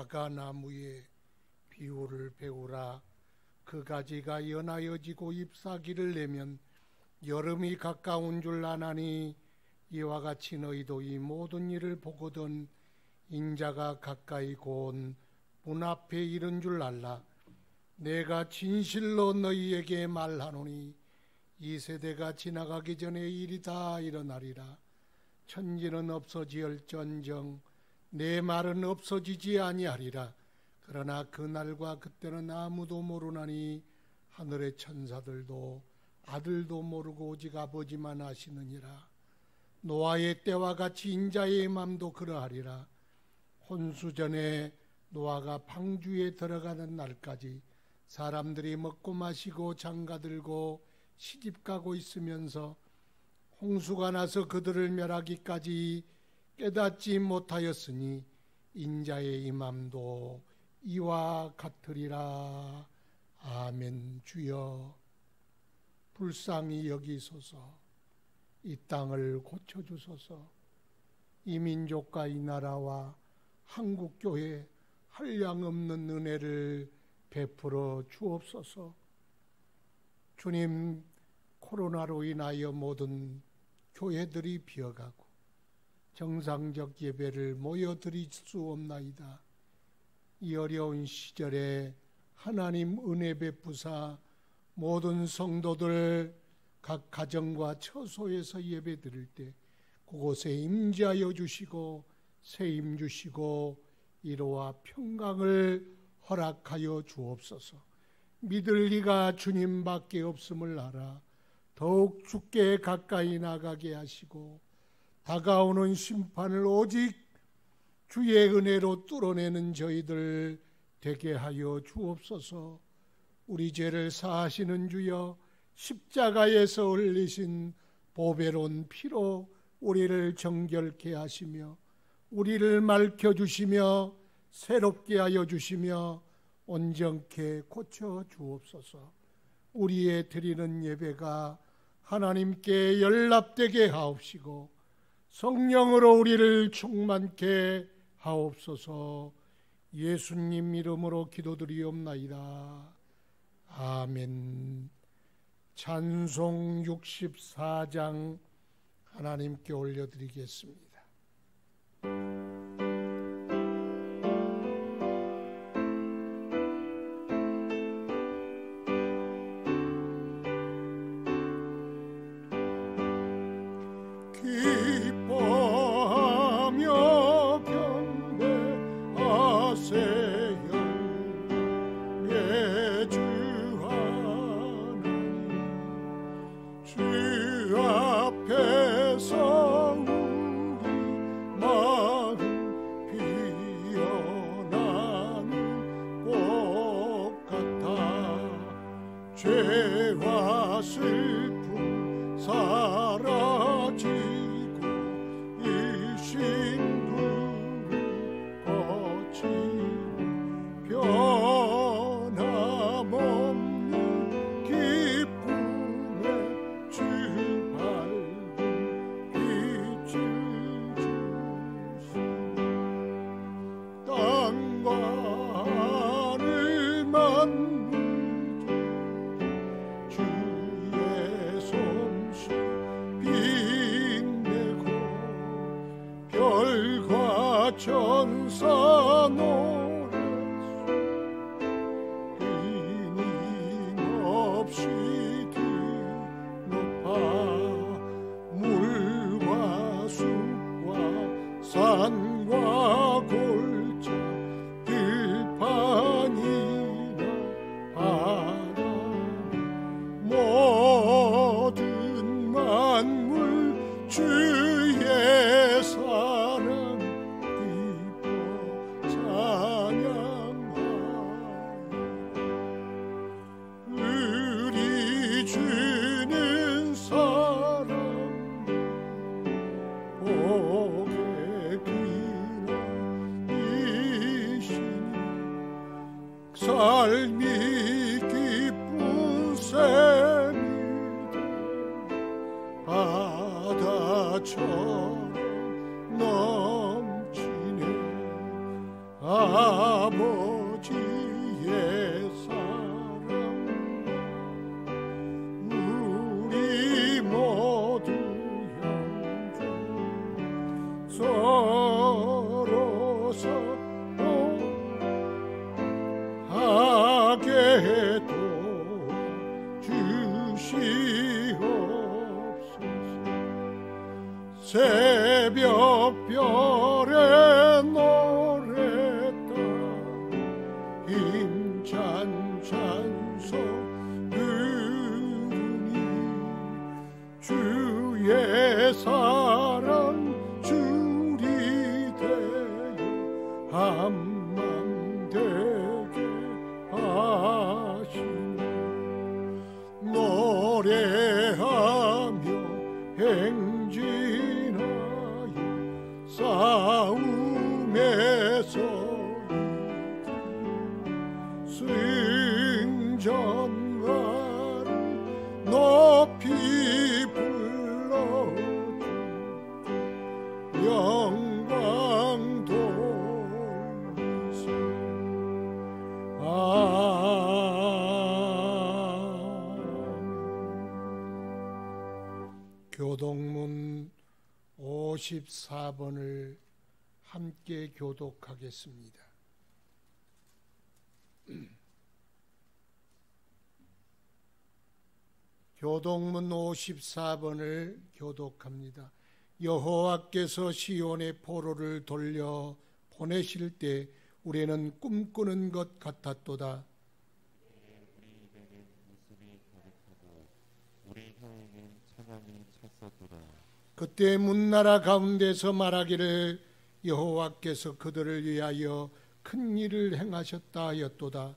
아가나무에 비유를 배우라. 그 가지가 연하여지고 잎사귀를 내면 여름이 가까운 줄 아나니 이와 같이 너희도 이 모든 일을 보거든 인자가 가까이 곧 문 앞에 이른 줄 알라. 내가 진실로 너희에게 말하노니 이 세대가 지나가기 전에 일이 다 일어나리라. 천지는 없어지을전정 내 말은 없어지지 아니하리라. 그러나 그날과 그때는 아무도 모르나니 하늘의 천사들도 아들도 모르고 오직 아버지만 아시느니라. 노아의 때와 같이 인자의 맘도 그러하리라. 혼수전에 노아가 방주에 들어가는 날까지 사람들이 먹고 마시고 장가들고 시집가고 있으면서 홍수가 나서 그들을 멸하기까지 깨닫지 못하였으니 인자의 임함도 이와 같으리라. 아멘. 주여 불쌍히 여기소서. 이 땅을 고쳐주소서. 이 민족과 이 나라와 한국교회 한량없는 은혜를 베풀어 주옵소서. 주님, 코로나로 인하여 모든 교회들이 비어가고 정상적 예배를 모여드릴 수 없나이다. 이 어려운 시절에 하나님 은혜 베푸사 모든 성도들 각 가정과 처소에서 예배 드릴 때 그곳에 임재하여 주시고 세임 주시고 위로와 평강을 허락하여 주옵소서. 믿을 이가 주님밖에 없음을 알아 더욱 주께 가까이 나가게 하시고 다가오는 심판을 오직 주의 은혜로 뚫어내는 저희들 되게 하여 주옵소서. 우리 죄를 사하시는 주여, 십자가에서 흘리신 보배로운 피로 우리를 정결케 하시며 우리를 맑혀주시며 새롭게 하여 주시며 온전케 고쳐 주옵소서. 우리의 드리는 예배가 하나님께 연락되게 하옵시고 성령으로 우리를 충만케 하옵소서. 예수님 이름으로 기도드리옵나이다. 아멘. 찬송 64장 하나님께 올려드리겠습니다. 죄와 슬픔 사라지고 이 신부를 거치고 변함없는 기쁨의 주 밝은 빛을 주시니 땅과 하늘 만물 천사 노래소 끊임없이 뒤높아 물과 숲과 산과 골짜 들판이나 바다 모든 만물 주의 사랑 주는 사랑 복의 근원이시니 삶이 기쁜 셈이 바다처럼 넘치네. 서로 하게 도와주시옵소서. 새벽별의 노래다 힘찬 찬송 부르니 주의 사랑 줄이 되어 한맘 되게 하시니 노래하며 행진하여 싸움에서 승전가를 높이 불러주 영광 돌리세. 교독문 54번을 함께 교독하겠습니다. 교독문 54번을 교독합니다. 여호와께서 시온의 포로를 돌려 보내실 때 우리는 꿈꾸는 것 같았도다. 그때 문나라 가운데서 말하기를 여호와께서 그들을 위하여 큰 일을 행하셨다 하였도다.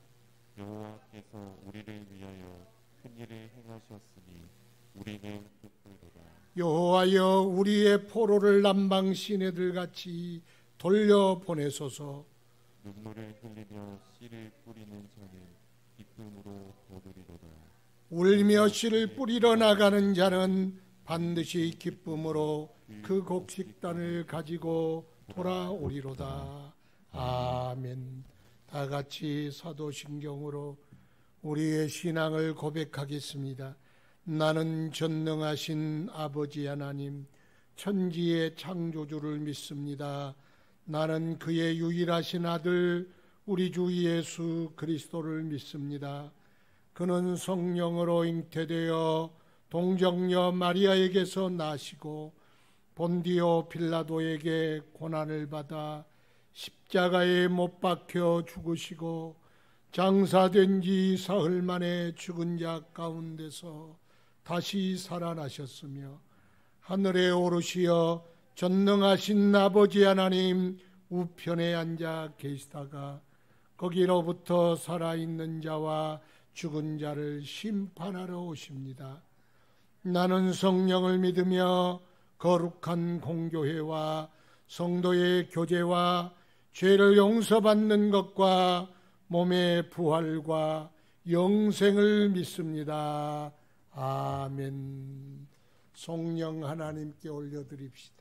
여호와께서 우리를 위하여 큰 일을 행하셨으니 우리는 기쁘도다. 여호와여 우리의 포로를 남방 시내들 같이 돌려 보내소서. 눈물을 흘리며 씨를 뿌리는 자는 기쁨으로 거두리로다. 울며 씨를 뿌리러 나가는 자는 반드시 기쁨으로 그 곡식단을 가지고 돌아오리로다. 아멘. 다 같이 사도신경으로 우리의 신앙을 고백하겠습니다. 나는 전능하신 아버지 하나님, 천지의 창조주를 믿습니다. 나는 그의 유일하신 아들 우리 주 예수 그리스도를 믿습니다. 그는 성령으로 잉태되어 동정녀 마리아에게서 나시고 본디오 빌라도에게 고난을 받아 십자가에 못 박혀 죽으시고 장사된 지 사흘 만에 죽은 자 가운데서 다시 살아나셨으며 하늘에 오르시어 전능하신 아버지 하나님 우편에 앉아 계시다가 거기로부터 살아있는 자와 죽은 자를 심판하러 오십니다. 나는 성령을 믿으며 거룩한 공교회와 성도의 교제와 죄를 용서받는 것과 몸의 부활과 영생을 믿습니다. 아멘. 성령 하나님께 올려드립시다.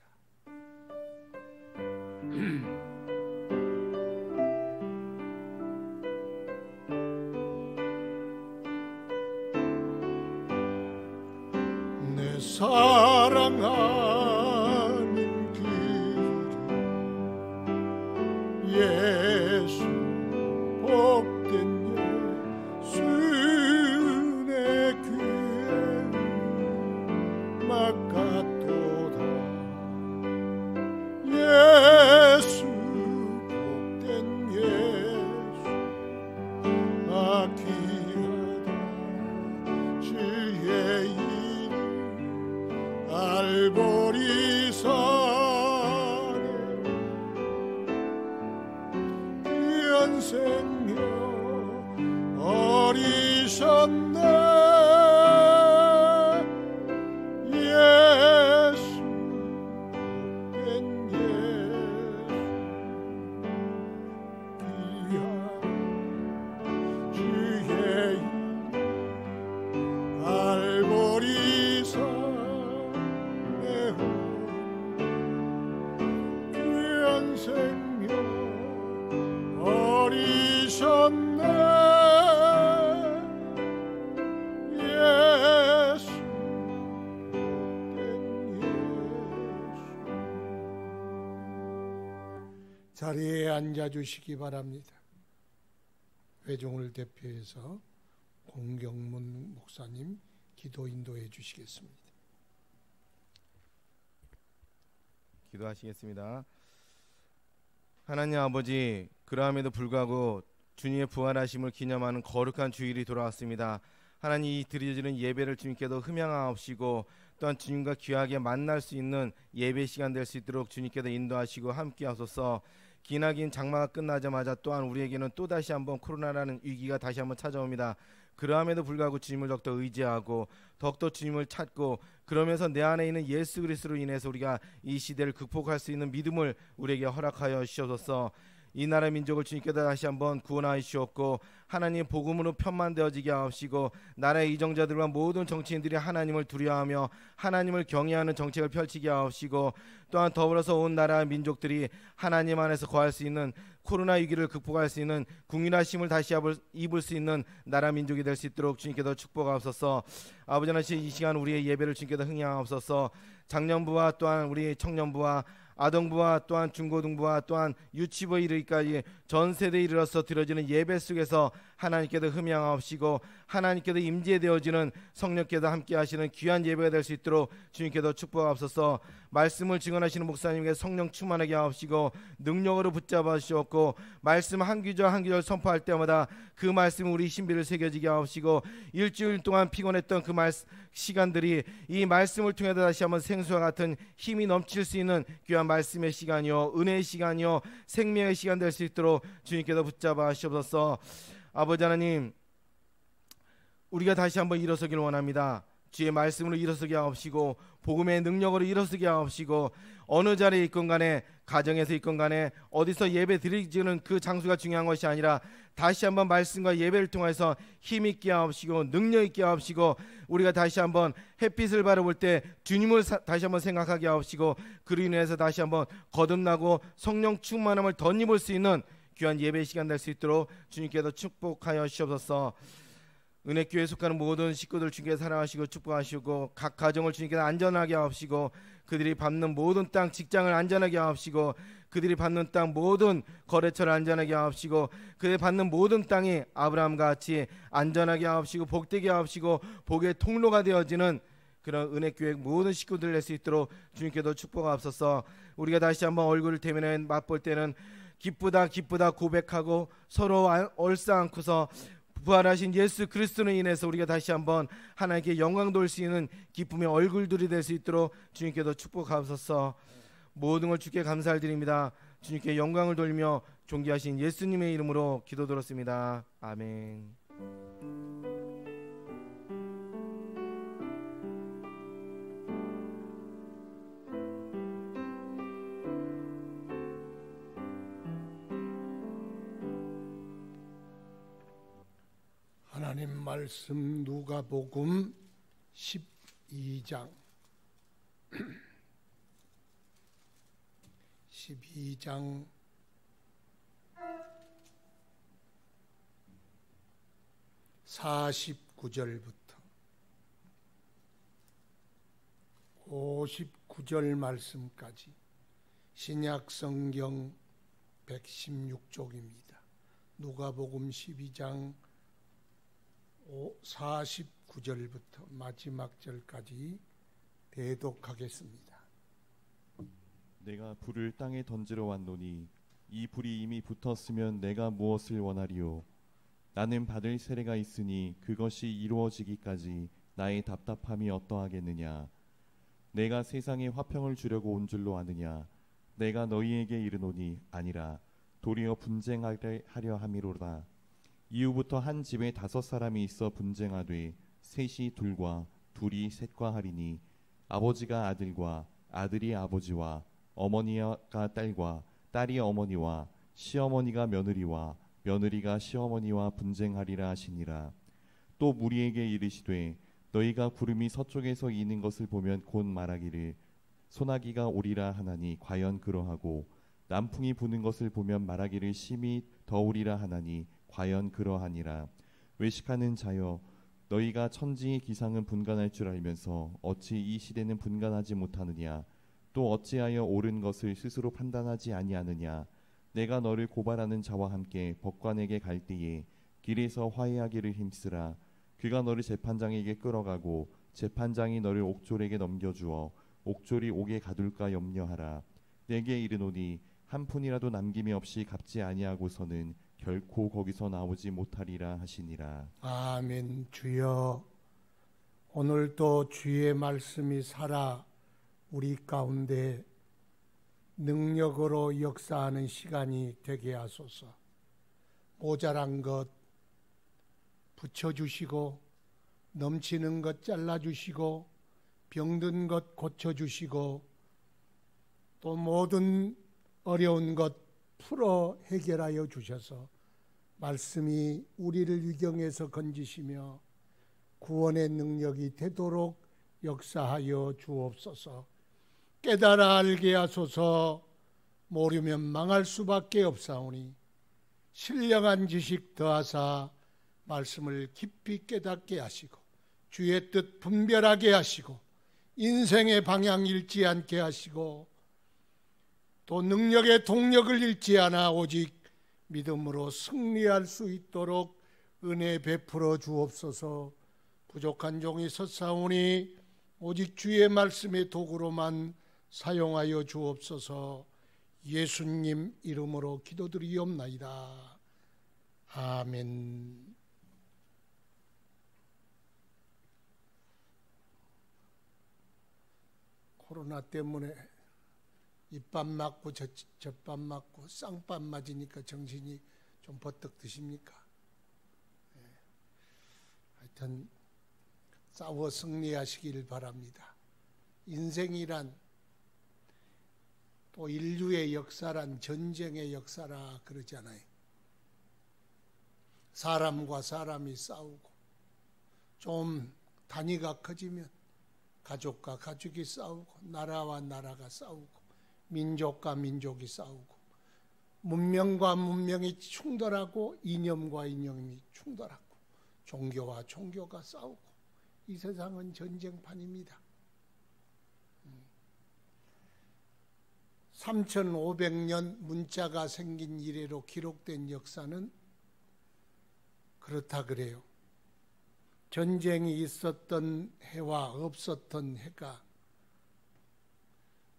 내 사랑하는 그 예수 복된 예수의 귀에 막같도다. 예수 복된 예수 귀하다. 주의 이름 알보리산에 귀한 생명 어리셨네. 예수 복된 예수 귀한 주의 이름 알보리산에 귀한 생명 어리셨네. 예수 복된 예수 자리에 앉아 주시기 바랍니다. 회종을 대표해서 공경문 목사님 기도 인도해 주시겠습니다. 기도하시겠습니다. 하나님 아버지, 그러함에도 불구하고 주님의 부활하심을 기념하는 거룩한 주일이 돌아왔습니다. 하나님, 이 드려지는 예배를 주님께도 흠양하옵시고 또한 주님과 귀하게 만날 수 있는 예배 시간 될 수 있도록 주님께도 인도하시고 함께하소서. 기나긴 장마가 끝나자마자 또한 우리에게는 또다시 한번 코로나라는 위기가 다시 한번 찾아옵니다. 그러함에도 불구하고 주님을 더욱더 의지하고 더욱더 주님을 찾고, 그러면서 내 안에 있는 예수 그리스도로 인해서 우리가 이 시대를 극복할 수 있는 믿음을 우리에게 허락하여 주셔서 이 나라 민족을 주님께서 다시 한번 구원하여 주옵고, 하나님 복음으로 편만되어지게 하옵시고, 나라의 이정자들과 모든 정치인들이 하나님을 두려워하며 하나님을 경외하는 정책을 펼치게 하옵시고, 또한 더불어서 온 나라 민족들이 하나님 안에서 거할 수 있는 코로나 위기를 극복할 수 있는 국민하심을 다시 입을 수 있는 나라 민족이 될 수 있도록 주님께서 축복하옵소서. 아버지 하나님, 이 시간 우리의 예배를 주님께서 흥양하옵소서. 장년부와 또한 우리 청년부와 아동부와 또한 중고등부와 또한 유치부에 이르기까지 전 세대에 이르러서 드려지는 예배 속에서 하나님께도 흠양하옵시고, 하나님께도 임재되어지는 성령께도 함께 하시는 귀한 예배가 될 수 있도록 주님께도 축복하옵소서. 말씀을 증언하시는 목사님에게 성령 충만하게 하옵시고 능력으로 붙잡아 주시옵고, 말씀 한 구절 한 구절 선포할 때마다 그 말씀이 우리 신비를 새겨지게 하옵시고, 일주일 동안 피곤했던 그 시간들이 이 말씀을 통해 다시 한번 생수와 같은 힘이 넘칠 수 있는 귀한 말씀의 시간이요, 은혜의 시간이요, 생명의 시간 될 수 있도록 주님께서 붙잡아 주시옵소서. 아버지 하나님, 우리가 다시 한번 일어서기를 원합니다. 주의 말씀으로 일어서게 하옵시고 복음의 능력으로 일어서게 하옵시고, 어느 자리에 있건 간에, 가정에서 있건 간에, 어디서 예배 드리지는 그 장소가 중요한 것이 아니라 다시 한번 말씀과 예배를 통해서 힘있게 하옵시고 능력있게 하옵시고, 우리가 다시 한번 햇빛을 바라볼 때 주님을 다시 한번 생각하게 하옵시고, 그로 인해서 다시 한번 거듭나고 성령 충만함을 덧입을 수 있는 귀한 예배 시간 될 수 있도록 주님께서 축복하여 주시옵소서. 은혜교회에 속하는 모든 식구들 주님께서 사랑하시고 축복하시고, 각 가정을 주님께서 안전하게 하옵시고, 그들이 밟는 모든 땅 직장을 안전하게 하옵시고, 그들이 받는 땅 모든 거래처를 안전하게 하옵시고, 그들이 받는 모든 땅이 아브라함과 같이 안전하게 하옵시고 복되게 하옵시고 복의 통로가 되어지는 그런 은혜교회 모든 식구들 낼 수 있도록 주님께도 축복하옵소서. 우리가 다시 한번 얼굴을 대면해 맛볼 때는 기쁘다 기쁘다 고백하고 서로 얼싸 안고서 부활하신 예수 그리스도로 인해서 우리가 다시 한번 하나님께 영광 돌릴 수 있는 기쁨의 얼굴들이 될 수 있도록 주님께도 축복하옵소서. 모든 걸 주께 감사를 드립니다. 주님께 영광을 돌리며 존귀하신 예수님의 이름으로 기도드렸습니다. 아멘. 하나님 말씀 누가복음 12장 49절부터 59절 말씀까지 신약 성경 116쪽입니다. 누가복음 12장 49절부터 마지막 절까지 대독하겠습니다. 내가 불을 땅에 던지러 왔노니 이 불이 이미 붙었으면 내가 무엇을 원하리요? 나는 받을 세례가 있으니 그것이 이루어지기까지 나의 답답함이 어떠하겠느냐? 내가 세상에 화평을 주려고 온 줄로 아느냐? 내가 너희에게 이르노니 아니라 도리어 분쟁하려 함이로다. 이후부터 한 집에 5사람이 있어 분쟁하되 셋이 둘과 둘이 셋과 하리니 아버지가 아들과 아들이 아버지와 어머니가 딸과 딸이 어머니와 시어머니가 며느리와 며느리가 시어머니와 분쟁하리라 하시니라. 또 무리에게 이르시되 너희가 구름이 서쪽에서 이는 것을 보면 곧 말하기를 소나기가 오리라 하나니 과연 그러하고 남풍이 부는 것을 보면 말하기를 심히 더우리라 하나니 과연 그러하니라. 외식하는 자여, 너희가 천지의 기상은 분간할 줄 알면서 어찌 이 시대는 분간하지 못하느냐? 또 어찌하여 옳은 것을 스스로 판단하지 아니하느냐? 내가 너를 고발하는 자와 함께 법관에게 갈 때에 길에서 화해하기를 힘쓰라. 그가 너를 재판장에게 끌어가고 재판장이 너를 옥졸에게 넘겨주어 옥졸이 옥에 가둘까 염려하라. 내게 이르노니 한 푼이라도 남김이 없이 갚지 아니하고서는 결코 거기서 나오지 못하리라 하시니라. 아멘. 주여, 오늘도 주의 말씀이 살아 우리 가운데 능력으로 역사하는 시간이 되게 하소서. 모자란 것 붙여주시고, 넘치는 것 잘라주시고, 병든 것 고쳐주시고, 또 모든 어려운 것 풀어 해결하여 주셔서 말씀이 우리를 위경에서 건지시며 구원의 능력이 되도록 역사하여 주옵소서. 깨달아 알게 하소서. 모르면 망할 수밖에 없사오니 신령한 지식 더하사 말씀을 깊이 깨닫게 하시고 주의 뜻 분별하게 하시고 인생의 방향 잃지 않게 하시고 또 능력의 동력을 잃지 않아 오직 믿음으로 승리할 수 있도록 은혜 베풀어 주옵소서. 부족한 종이 섰사오니 오직 주의 말씀의 도구로만 사용하여 주옵소서. 예수님 이름으로 기도드리옵나이다. 아멘. 코로나 때문에 입밥 맞고 젖밥 맞고 쌍밥 맞으니까 정신이 좀 버떡 드십니까? 하여튼 싸워 승리하시길 바랍니다. 인생이란 또 인류의 역사란 전쟁의 역사라 그러잖아요. 사람과 사람이 싸우고 좀 단위가 커지면 가족과 가족이 싸우고 나라와 나라가 싸우고 민족과 민족이 싸우고 문명과 문명이 충돌하고 이념과 이념이 충돌하고 종교와 종교가 싸우고 이 세상은 전쟁판입니다. 3500년 문자가 생긴 이래로 기록된 역사는 그렇다 그래요. 전쟁이 있었던 해와 없었던 해가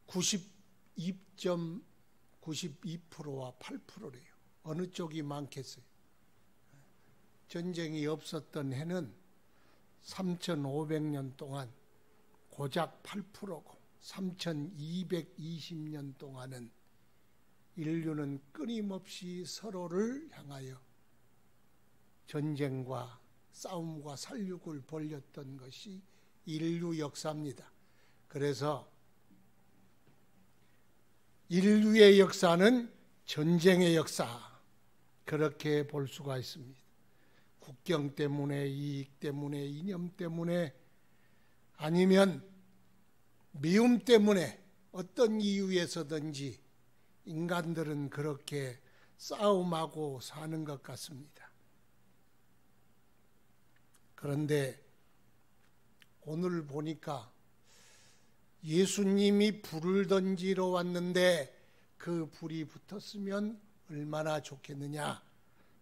92.92%와 8%래요. 어느 쪽이 많겠어요? 전쟁이 없었던 해는 3500년 동안 고작 8%고 3220년 동안은 인류는 끊임없이 서로를 향하여 전쟁과 싸움과 살육을 벌였던 것이 인류 역사입니다. 그래서 인류의 역사는 전쟁의 역사, 그렇게 볼 수가 있습니다. 국경 때문에, 이익 때문에, 이념 때문에, 아니면 미움 때문에 어떤 이유에서든지 인간들은 그렇게 싸움하고 사는 것 같습니다. 그런데 오늘 보니까 예수님이 불을 던지러 왔는데 그 불이 붙었으면 얼마나 좋겠느냐.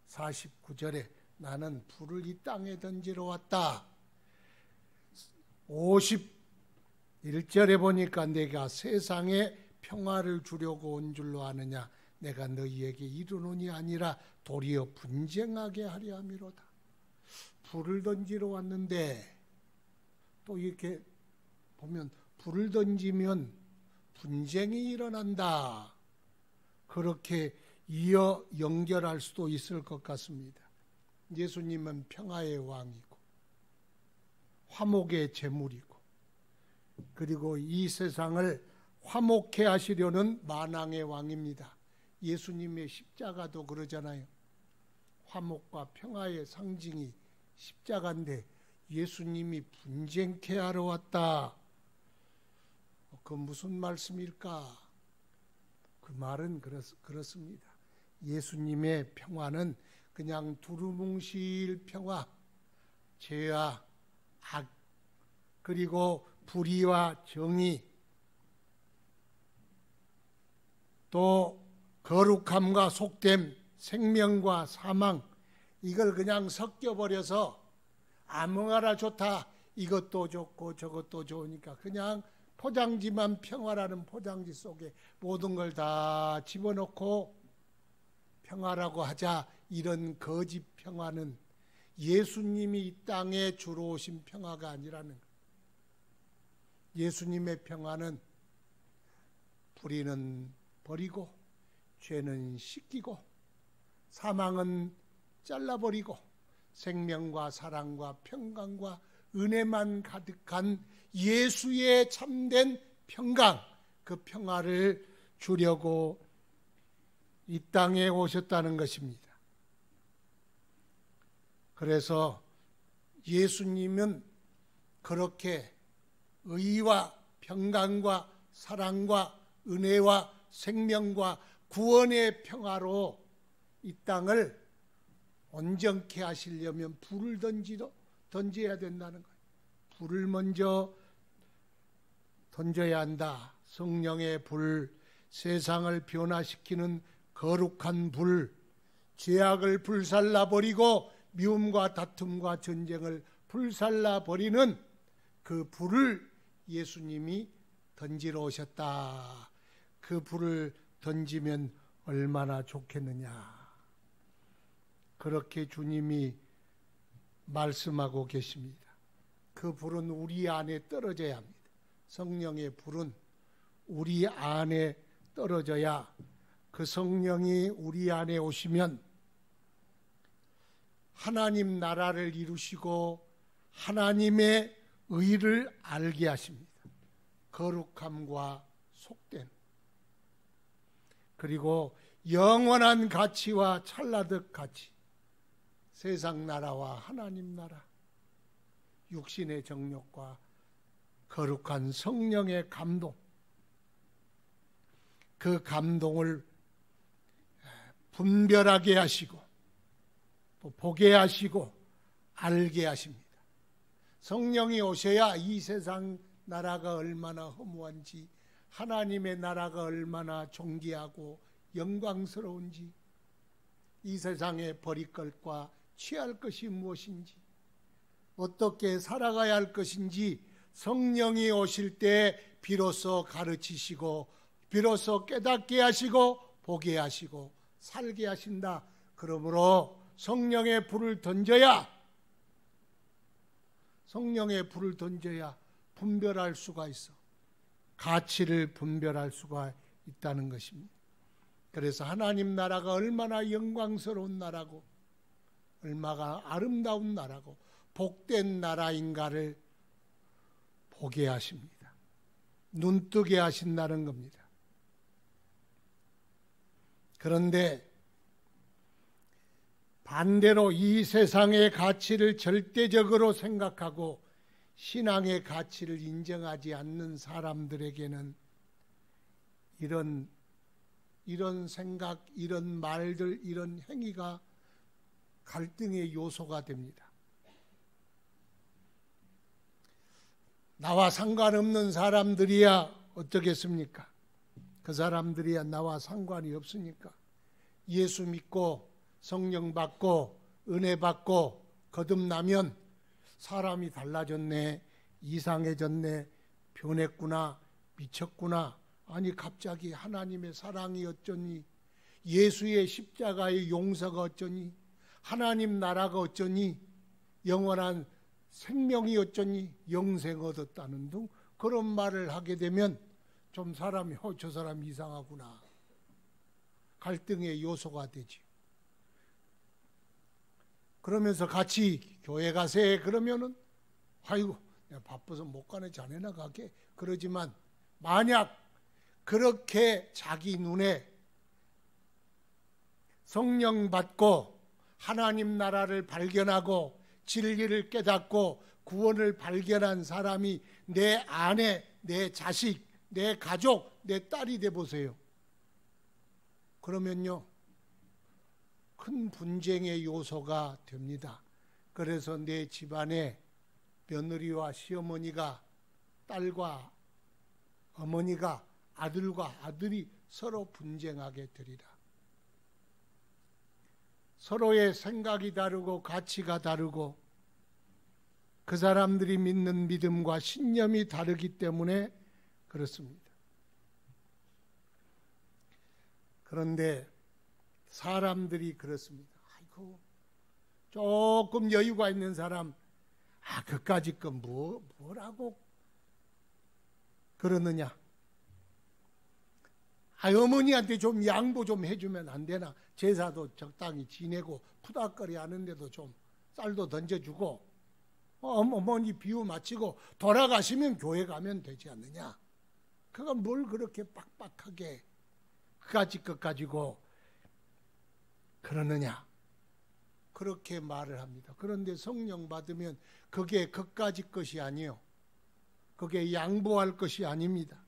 49절에 나는 불을 이 땅에 던지러 왔다. 51절에 보니까 내가 세상에 평화를 주려고 온 줄로 아느냐. 내가 너희에게 이르노니 아니라 도리어 분쟁하게 하려 함이로다. 불을 던지러 왔는데 또 이렇게 보면 불을 던지면 분쟁이 일어난다. 그렇게 이어 연결할 수도 있을 것 같습니다. 예수님은 평화의 왕이고 화목의 제물이고 그리고 이 세상을 화목해 하시려는 만왕의 왕입니다. 예수님의 십자가도 그러잖아요. 화목과 평화의 상징이 십자가인데 예수님이 분쟁케 하러 왔다. 그 무슨 말씀일까? 그 말은 그렇습니다. 예수님의 평화는 그냥 두루뭉실 평화, 죄와 악, 그리고 불의와 정의, 또 거룩함과 속됨, 생명과 사망, 이걸 그냥 섞여버려서 아무거나 좋다, 이것도 좋고 저것도 좋으니까 그냥 포장지만 평화라는 포장지 속에 모든 걸 다 집어넣고 평화라고 하자. 이런 거짓 평화는 예수님이 이 땅에 주로 오신 평화가 아니라는 거예요. 예수님의 평화는 불의는 버리고 죄는 씻기고 사망은 잘라버리고 생명과 사랑과 평강과 은혜만 가득한 예수의 참된 평강, 그 평화를 주려고 이 땅에 오셨다는 것입니다. 그래서 예수님은 그렇게 의와 평강과 사랑과 은혜와 생명과 구원의 평화로 이 땅을 온전케 하시려면 불을 던져야 된다는 거예요. 불을 먼저 던져야 한다. 성령의 불, 세상을 변화시키는 거룩한 불, 죄악을 불살라버리고 미움과 다툼과 전쟁을 불살라버리는 그 불을 예수님이 던지러 오셨다. 그 불을 던지면 얼마나 좋겠느냐. 그렇게 주님이 말씀하고 계십니다. 그 불은 우리 안에 떨어져야 합니다. 성령의 불은 우리 안에 떨어져야 그 성령이 우리 안에 오시면 하나님 나라를 이루시고 하나님의 의를 알게 하십니다. 거룩함과 속됨, 그리고 영원한 가치와 찰나득 가치, 세상 나라와 하나님 나라, 육신의 정욕과 거룩한 성령의 감동, 그 감동을 분별하게 하시고 또 보게 하시고 알게 하십니다. 성령이 오셔야 이 세상 나라가 얼마나 허무한지, 하나님의 나라가 얼마나 존귀하고 영광스러운지, 이 세상에 버릴 것과 취할 것이 무엇인지, 어떻게 살아가야 할 것인지 성령이 오실 때 비로소 가르치시고 비로소 깨닫게 하시고 보게 하시고 살게 하신다. 그러므로 성령의 불을 던져야 분별할 수가 있어. 가치를 분별할 수가 있다는 것입니다. 그래서 하나님 나라가 얼마나 영광스러운 나라고 얼마나 아름다운 나라고 복된 나라인가를 보게 하십니다. 눈뜨게 하신다는 겁니다. 그런데 반대로 이 세상의 가치를 절대적으로 생각하고 신앙의 가치를 인정하지 않는 사람들에게는 이런 생각, 이런 말들, 이런 행위가 갈등의 요소가 됩니다. 나와 상관없는 사람들이야 어떻겠습니까? 그 사람들이야 나와 상관이 없으니까. 예수 믿고 성령 받고 은혜 받고 거듭나면 사람이 달라졌네, 이상해졌네, 변했구나, 미쳤구나. 아니 갑자기 하나님의 사랑이 어쩌니, 예수의 십자가의 용서가 어쩌니, 하나님 나라가 어쩌니, 영원한 생명이 어쩌니, 영생 얻었다는 등 그런 말을 하게 되면 좀 사람이 저 사람 이상하구나, 갈등의 요소가 되지. 그러면서 같이 교회 가세 그러면은 아이고 내가 바빠서 못 가네, 자네나 가게 그러지만, 만약 그렇게 자기 눈에 성령 받고 하나님 나라를 발견하고 진리를 깨닫고 구원을 발견한 사람이 내 아내, 내 자식, 내 가족, 내 딸이 돼 보세요. 그러면요 큰 분쟁의 요소가 됩니다. 그래서 내 집안에 며느리와 시어머니가, 딸과 어머니가, 아들과 아들이 서로 분쟁하게 되리라. 서로의 생각이 다르고 가치가 다르고 그 사람들이 믿는 믿음과 신념이 다르기 때문에 그렇습니다. 그런데 사람들이 그렇습니다. 아이고, 조금 여유가 있는 사람, 그까짓 건 뭐라고 그러느냐? 어머니한테 좀 양보 좀 해주면 안 되나? 제사도 적당히 지내고 푸닥거리 하는데도 좀 쌀도 던져주고 어머니 비유 마치고 돌아가시면 교회 가면 되지 않느냐? 그건 뭘 그렇게 빡빡하게 그까짓 것 가지고 그러느냐? 그렇게 말을 합니다. 그런데 성령 받으면 그게 그까짓 것이 아니요, 그게 양보할 것이 아닙니다.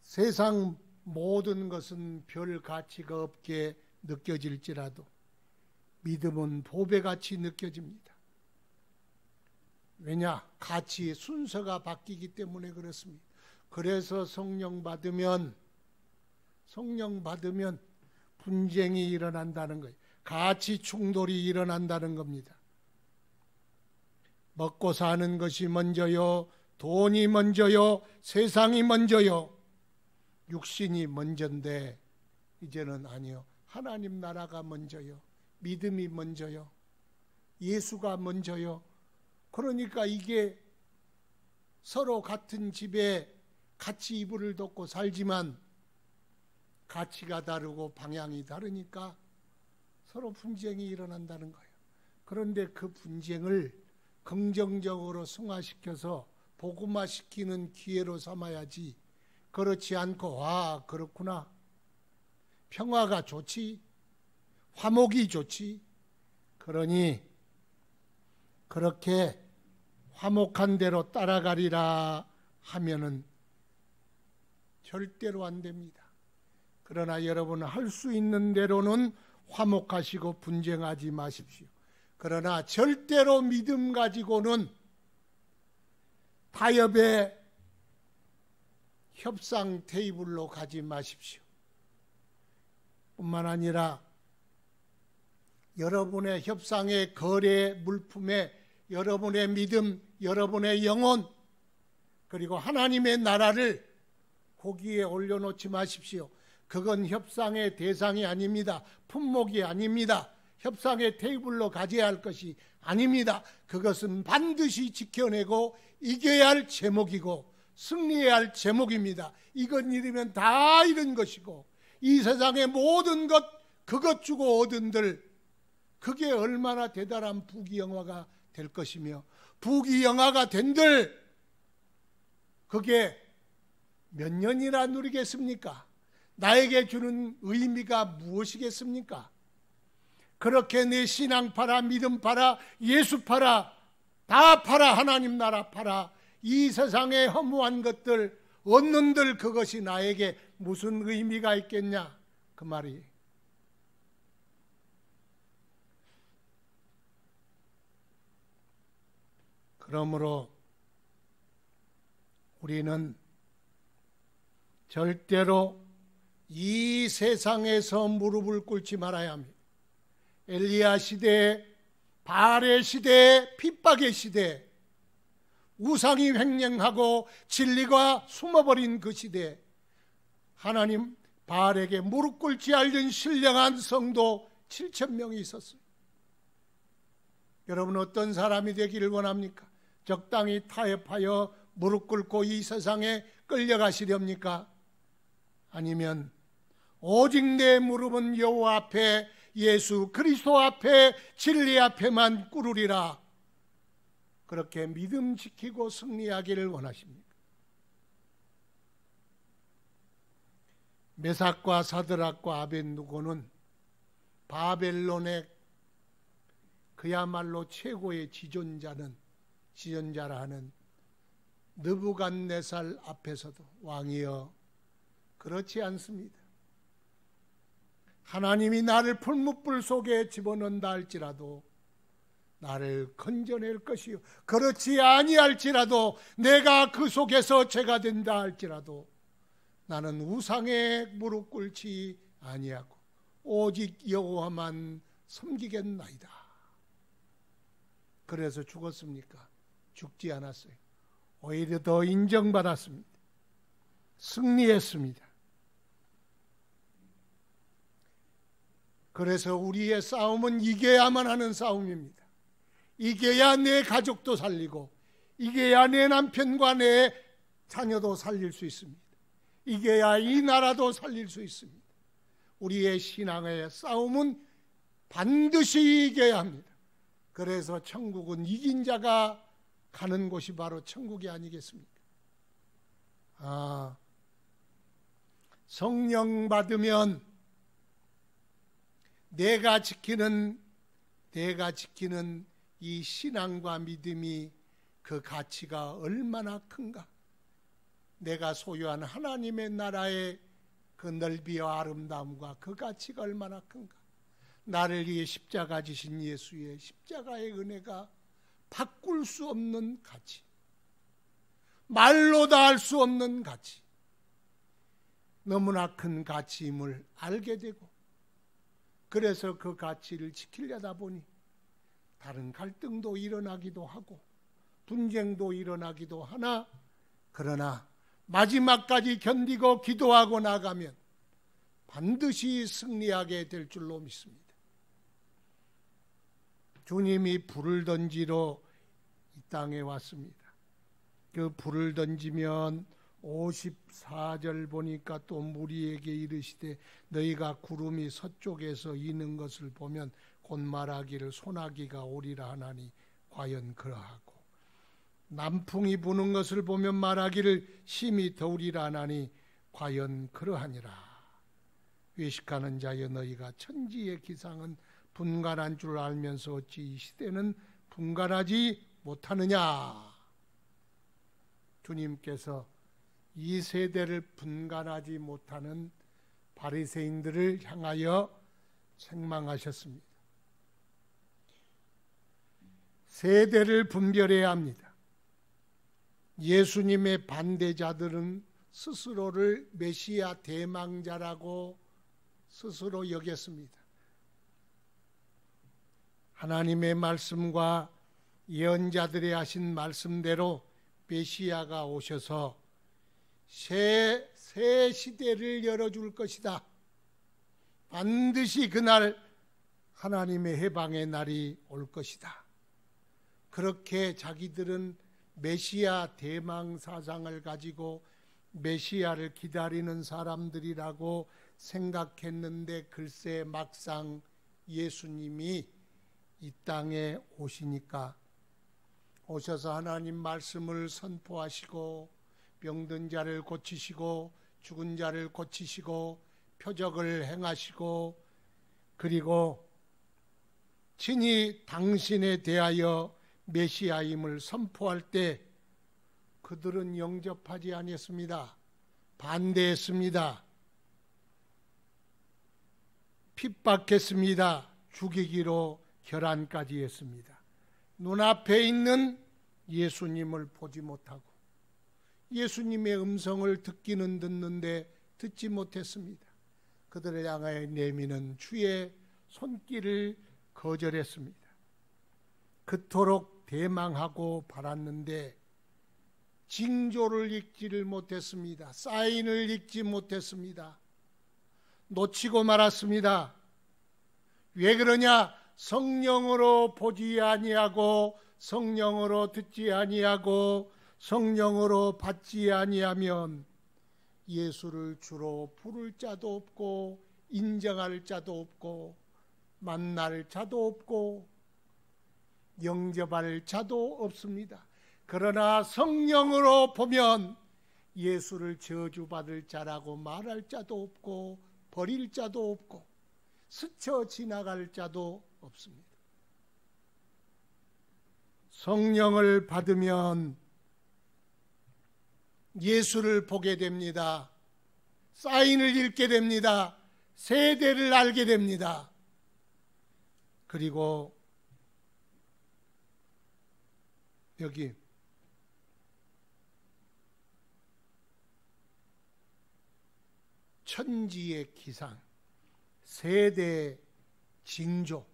세상 모든 것은 별 가치가 없게 느껴질지라도 믿음은 보배같이 느껴집니다. 왜냐? 가치의 순서가 바뀌기 때문에 그렇습니다. 그래서 성령 받으면 분쟁이 일어난다는 거예요. 가치 충돌이 일어난다는 겁니다. 먹고 사는 것이 먼저요, 돈이 먼저요, 세상이 먼저요, 육신이 먼저인데 이제는 아니요, 하나님 나라가 먼저요, 믿음이 먼저요, 예수가 먼저요. 그러니까 이게 서로 같은 집에 같이 이불을 덮고 살지만 가치가 다르고 방향이 다르니까 서로 분쟁이 일어난다는 거예요. 그런데 그 분쟁을 긍정적으로 승화시켜서 복음화시키는 기회로 삼아야지, 그렇지 않고 그렇구나, 평화가 좋지, 화목이 좋지, 그러니 그렇게 화목한 대로 따라가리라 하면은 절대로 안 됩니다. 그러나 여러분, 할 수 있는 대로는 화목하시고 분쟁하지 마십시오. 그러나 절대로 믿음 가지고는 타협의 협상 테이블로 가지 마십시오. 뿐만 아니라 여러분의 협상의 거래 물품에 여러분의 믿음, 여러분의 영혼, 그리고 하나님의 나라를 거기에 올려놓지 마십시오. 그건 협상의 대상이 아닙니다. 품목이 아닙니다. 협상의 테이블로 가져야 할 것이 아닙니다. 그것은 반드시 지켜내고 이겨야 할 제목이고 승리해야 할 제목입니다. 이건 잃으면 다 잃은 것이고, 이 세상의 모든 것, 그것 주고 얻은들, 그게 얼마나 대단한 부귀영화가 될 것이며, 부귀영화가 된들 그게 몇 년이나 누리겠습니까? 나에게 주는 의미가 무엇이겠습니까? 그렇게 내 신앙 팔아, 믿음 팔아, 예수 팔아, 다 팔아, 하나님 나라 팔아, 이 세상의 허무한 것들 얻는들 그것이 나에게 무슨 의미가 있겠냐, 그 말이. 그러므로 우리는 절대로 이 세상에서 무릎을 꿇지 말아야 합니다. 엘리야 시대, 바알의 시대, 핍박의 시대, 우상이 횡령하고 진리가 숨어버린 그 시대, 하나님 바알에게 무릎 꿇지 않는 신령한 성도 7,000명이 있었어요. 여러분, 어떤 사람이 되기를 원합니까? 적당히 타협하여 무릎 꿇고 이 세상에 끌려가시렵니까? 아니면 오직 내 무릎은 여호와 앞에, 예수 그리스도 앞에, 진리 앞에만 꿇으리라, 그렇게 믿음 지키고 승리하기를 원하십니까? 메삭과 사드락과 아벳느고는 바벨론의 그야말로 최고의 지존자라 하는 느부갓네살 앞에서도, 왕이여, 그렇지 않습니다. 하나님이 나를 풀무불 속에 집어넣는다 할지라도 나를 건져낼 것이요, 그렇지 아니할지라도 내가 그 속에서 죄가 된다 할지라도 나는 우상에 무릎 꿇지 아니하고 오직 여호와만 섬기겠나이다. 그래서 죽었습니까? 죽지 않았어요. 오히려 더 인정받았습니다. 승리했습니다. 그래서 우리의 싸움은 이겨야만 하는 싸움입니다. 이겨야 내 가족도 살리고, 이겨야 내 남편과 내 자녀도 살릴 수 있습니다. 이겨야 이 나라도 살릴 수 있습니다. 우리의 신앙의 싸움은 반드시 이겨야 합니다. 그래서 천국은 이긴 자가 가는 곳이 바로 천국이 아니겠습니까? 성령 받으면 내가 지키는 이 신앙과 믿음이 그 가치가 얼마나 큰가. 내가 소유한 하나님의 나라의 그 넓이와 아름다움과 그 가치가 얼마나 큰가. 나를 위해 십자가 지신 예수의 십자가의 은혜가 바꿀 수 없는 가치, 말로 다 할 수 없는 가치, 너무나 큰 가치임을 알게 되고, 그래서 그 가치를 지키려다 보니 다른 갈등도 일어나기도 하고 분쟁도 일어나기도 하나, 그러나 마지막까지 견디고 기도하고 나가면 반드시 승리하게 될 줄로 믿습니다. 주님이 불을 던지러 이 땅에 왔습니다. 그 불을 던지면 54절 보니까 또 무리에게 이르시되 너희가 구름이 서쪽에서 이는 것을 보면 곧 말하기를 소나기가 오리라 하나니 과연 그러하고, 남풍이 부는 것을 보면 말하기를 심히 더우리라 하나니 과연 그러하니라. 외식하는 자여 너희가 천지의 기상은 분간한 줄 알면서 어찌 이 시대는 분간하지 못하느냐. 주님께서 이 세대를 분간하지 못하는 바리새인들을 향하여 책망하셨습니다. 세대를 분별해야 합니다. 예수님의 반대자들은 스스로를 메시아 대망자라고 스스로 여겼습니다. 하나님의 말씀과 예언자들이 하신 말씀대로 메시아가 오셔서 새 시대를 열어줄 것이다. 반드시 그날 하나님의 해방의 날이 올 것이다. 그렇게 자기들은 메시아 대망 사상을 가지고 메시아를 기다리는 사람들이라고 생각했는데, 글쎄 막상 예수님이 이 땅에 오시니까, 오셔서 하나님 말씀을 선포하시고 병든 자를 고치시고 죽은 자를 고치시고 표적을 행하시고, 그리고 친히 당신에 대하여 메시아임을 선포할 때 그들은 영접하지 아니했습니다. 반대했습니다. 핍박했습니다. 죽이기로 결단까지 했습니다. 눈앞에 있는 예수님을 보지 못하고 예수님의 음성을 듣기는 듣는데 듣지 못했습니다. 그들을 향하여 내미는 주의 손길을 거절했습니다. 그토록 대망하고 바랐는데 징조를 읽지를 못했습니다. 사인을 읽지 못했습니다. 놓치고 말았습니다. 왜 그러냐? 성령으로 보지 아니하고 성령으로 듣지 아니하고 성령으로 받지 아니하면 예수를 주로 부를 자도 없고 인정할 자도 없고 만날 자도 없고 영접할 자도 없습니다. 그러나 성령으로 보면 예수를 저주받을 자라고 말할 자도 없고 버릴 자도 없고 스쳐 지나갈 자도 없습니다. 성령을 받으면 예수를 보게 됩니다. 사인을 읽게 됩니다. 세대를 알게 됩니다. 그리고 여기 천지의 기상, 세대 징조,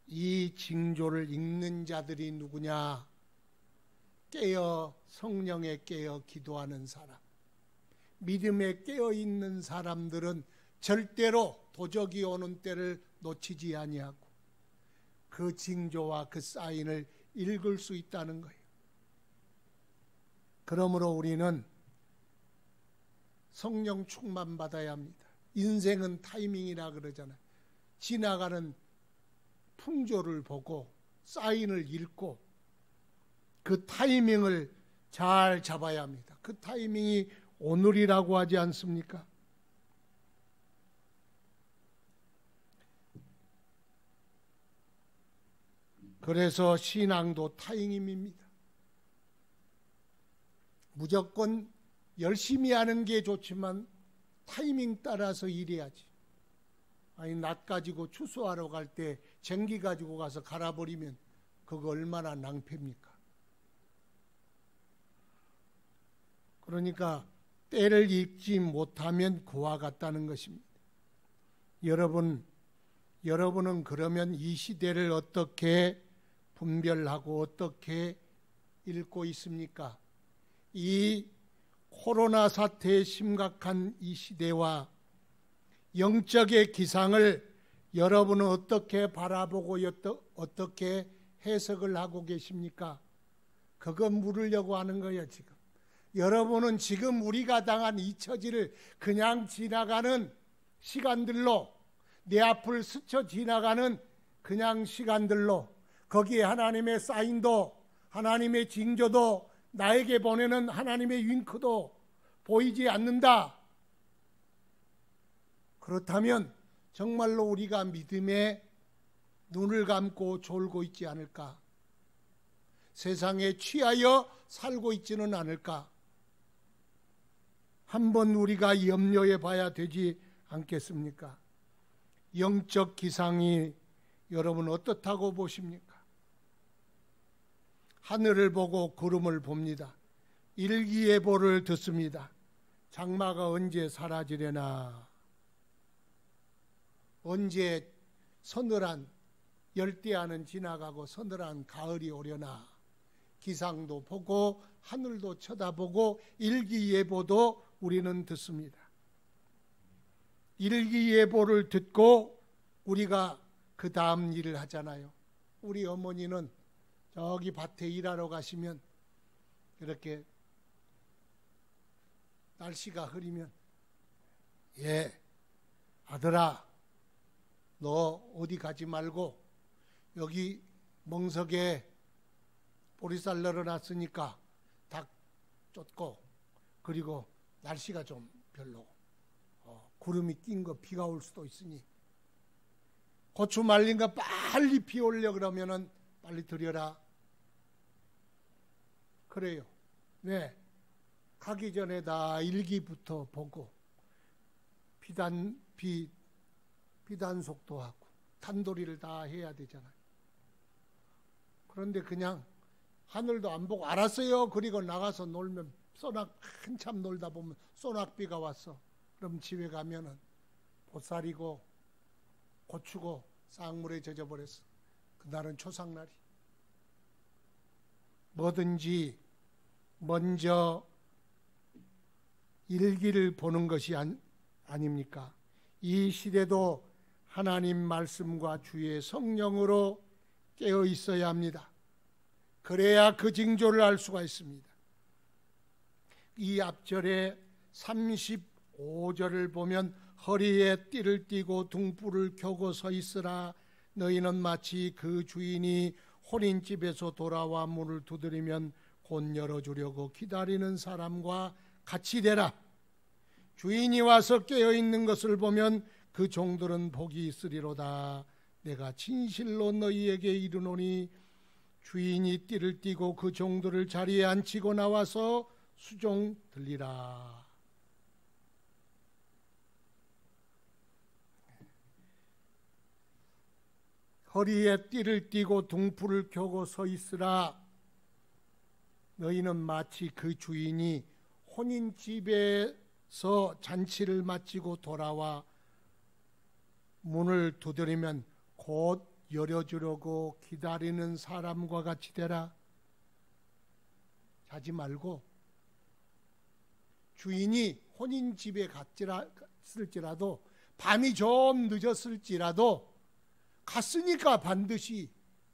이 징조를 읽는 자들이 누구냐? 성령에 깨어 기도하는 사람, 믿음에 깨어 있는 사람들은 절대로 도적이 오는 때를 놓치지 아니하고 그 징조와 그 사인을 읽을 수 있다는 거예요. 그러므로 우리는 성령 충만 받아야 합니다. 인생은 타이밍이라 그러잖아요. 지나가는 풍조를 보고 사인을 읽고 그 타이밍을 잘 잡아야 합니다. 그 타이밍이 오늘이라고 하지 않습니까? 그래서 신앙도 타이밍입니다. 무조건 열심히 하는 게 좋지만 타이밍 따라서 일해야지. 아니, 낫 가지고 추수하러 갈 때 쟁기 가지고 가서 갈아버리면 그거 얼마나 낭패입니까? 그러니까 때를 읽지 못하면 그와 같다는 것입니다. 여러분은 그러면 이 시대를 어떻게 분별하고 어떻게 읽고 있습니까? 이 코로나 사태의 심각한 이 시대와 영적의 기상을 여러분은 어떻게 바라보고 어떻게 해석을 하고 계십니까? 그거 물으려고 하는 거예요, 지금. 여러분은 지금 우리가 당한 이 처지를 그냥 지나가는 시간들로, 내 앞을 스쳐 지나가는 그냥 시간들로, 거기에 하나님의 사인도, 하나님의 징조도, 나에게 보내는 하나님의 윙크도 보이지 않는다. 그렇다면 정말로 우리가 믿음에 눈을 감고 졸고 있지 않을까? 세상에 취하여 살고 있지는 않을까? 한번 우리가 염려해 봐야 되지 않겠습니까? 영적 기상이 여러분 어떻다고 보십니까? 하늘을 보고 구름을 봅니다. 일기예보를 듣습니다. 장마가 언제 사라지려나? 언제 서늘한 열대야는 지나가고 서늘한 가을이 오려나? 기상도 보고 하늘도 쳐다보고 일기예보도 우리는 듣습니다. 일기예보를 듣고 우리가 그 다음 일을 하잖아요. 우리 어머니는 저기 밭에 일하러 가시면 이렇게 날씨가 흐리면, 예, 아들아, 너 어디 가지 말고 여기 멍석에 보리쌀 널어놨으니까 닭 쫓고, 그리고 날씨가 좀 별로 구름이 낀 거 비가 올 수도 있으니 고추 말린 거 빨리 비 올려 그러면은 빨리 들여라. 그래요. 네. 가기 전에 다 일기부터 보고 비단속도 하고 단도리를 다 해야 되잖아요. 그런데 그냥 하늘도 안 보고 알았어요. 그리고 나가서 놀면 한참 놀다 보면 소낙비가 왔어. 그럼 집에 가면은 보살이고 고추고 쌍물에 젖어버렸어. 그날은 초상날이. 뭐든지 먼저 일기를 보는 것이 아닙니까? 이 시대도 하나님 말씀과 주의 성령으로 깨어 있어야 합니다. 그래야 그 징조를 알 수가 있습니다. 이 앞절에 35절을 보면 허리에 띠를 띠고 등불을 켜고 서 있으라. 너희는 마치 그 주인이 혼인집에서 돌아와 문을 두드리면 곧 열어주려고 기다리는 사람과 같이 되라. 주인이 와서 깨어있는 것을 보면 그 종들은 복이 있으리로다. 내가 진실로 너희에게 이르노니 주인이 띠를 띠고 그 종들을 자리에 앉히고 나와서 수종 들리라. 허리에 띠를 띠고 등불을 켜고 서 있으라. 너희는 마치 그 주인이 혼인집에서 잔치를 마치고 돌아와 문을 두드리면 곧 열어주려고 기다리는 사람과 같이 되라. 자지 말고 주인이 혼인 집에 갔을지라도 밤이 좀 늦었을지라도 갔으니까 반드시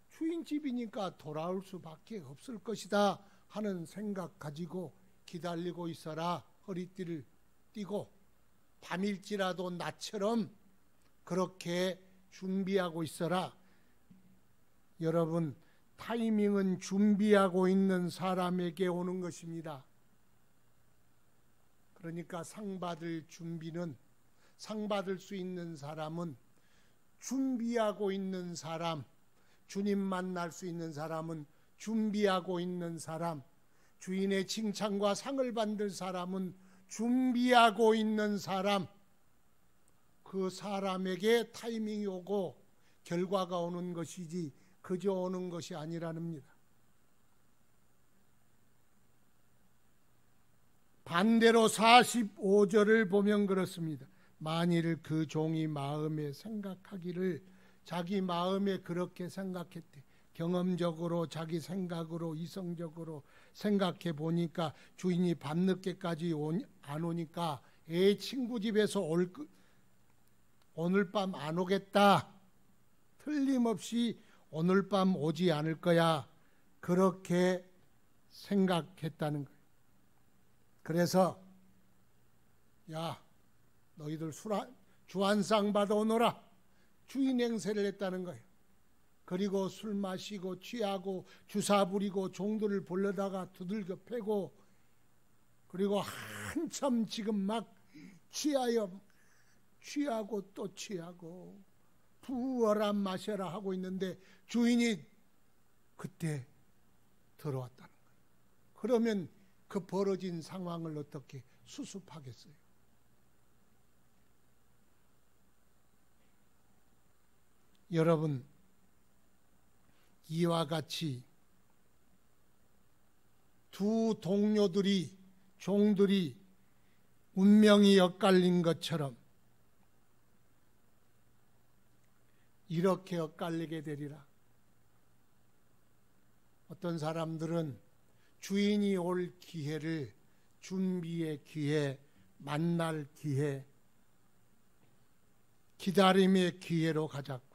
주인 집이니까 돌아올 수밖에 없을 것이다 하는 생각 가지고 기다리고 있어라. 허리띠를 띠고 밤일지라도 나처럼 그렇게 준비하고 있어라. 여러분, 타이밍은 준비하고 있는 사람에게 오는 것입니다. 그러니까 상 받을 수 있는 사람은, 준비하고 있는 사람, 주님 만날 수 있는 사람은 준비하고 있는 사람, 주인의 칭찬과 상을 받을 사람은 준비하고 있는 사람, 그 사람에게 타이밍이 오고 결과가 오는 것이지 그저 오는 것이 아니라는니다. 반대로 45절을 보면 그렇습니다. 만일 그 종이 마음에 생각하기를, 자기 마음에 그렇게 생각했대. 경험적으로 자기 생각으로 이성적으로 생각해 보니까 주인이 밤늦게까지 안 오니까 친구 집에서 오늘 밤 안 오겠다, 틀림없이 오늘 밤 오지 않을 거야, 그렇게 생각했다는 거예요. 그래서 야, 너희들 주 한 쌍 받아오너라, 주인 행세를 했다는 거예요. 그리고 술 마시고 취하고 주사 부리고 종들을 불러다가 두들겨 패고, 그리고 한참 지금 막 취하고 또 취하고 부어라 마셔라 하고 있는데 주인이 그때 들어왔다는 거예요. 그러면 그 벌어진 상황을 어떻게 수습하겠어요? 여러분, 이와 같이 두 종들이 운명이 엇갈린 것처럼 이렇게 엇갈리게 되리라. 어떤 사람들은 주인이 올 기회를, 준비의 기회, 만날 기회, 기다림의 기회로 가졌고,